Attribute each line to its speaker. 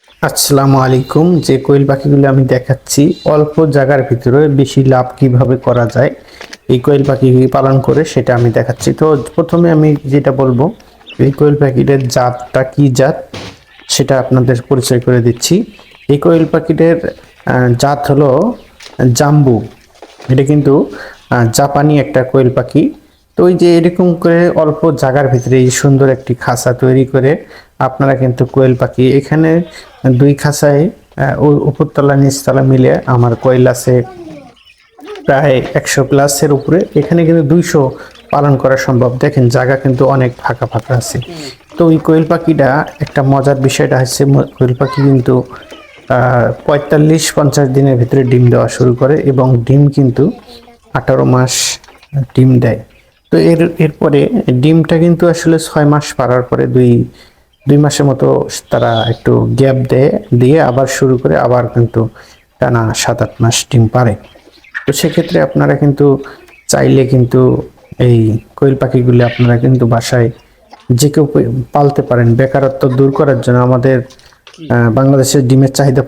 Speaker 1: আসসালামু আলাইকুম। যে কোয়েল পাখিগুলো আমি দেখাচ্ছি অল্প জায়গার ভিতরে বেশি লাভ কিভাবে করা যায় এই কোয়েল পাখি পালন করে সেটা আমি দেখাচ্ছি। তো প্রথমে আমি যেটা বলবো, এই কোয়েল পাখিটার জাতটা কি জাত সেটা আপনাদের পরিচয় করে দিচ্ছি। এই কোয়েল পাখিটার জাত হলো জাম্বু। এটা কিন্তু জাপানি একটা কোয়েল পাখি। তো ওই যে এরকম করে অল্প জায়গার ভিতরে এই সুন্দর একটি খাঁচা তৈরি করে আপনারা কিন্তু কোয়েল পাখি এখানে দুই খাঁচায় উপরতলা নিচতলা মিলে আমার কোয়েল আছে প্রায় 100 প্লাসের উপরে। এখানে কিন্তু 200 পালন করা সম্ভব। দেখেন জায়গা কিন্তু অনেক ফাঁকা ফাঁকা আছে। তো ওই কোয়েল পাখিটা একটা মজার বিষয়টা হচ্ছে কোয়েল পাখি কিন্তু 45-50 দিনের ভিতরে ডিম দেওয়া শুরু করে এবং ডিম কিন্তু 18 মাস ডিম দেয়। তো এরপরে ডিমটা কিন্তু আসলে 6 মাস পারার পরে দুই দুই মাসের মতো তারা একটু গ্যাপ দিয়ে আবার শুরু করে, আবার কিন্তু টানা 7-8 মাস ডিম পারে। তো সেক্ষেত্রে আপনারা কিন্তু চাইলে কিন্তু এই কোয়েল পাখিগুলি আপনারা কিন্তু বাসায় যে কেউ পালতে পারেন। বেকারত্ব দূর করার জন্য আমাদের বাংলাদেশের ডিমের চাহিদা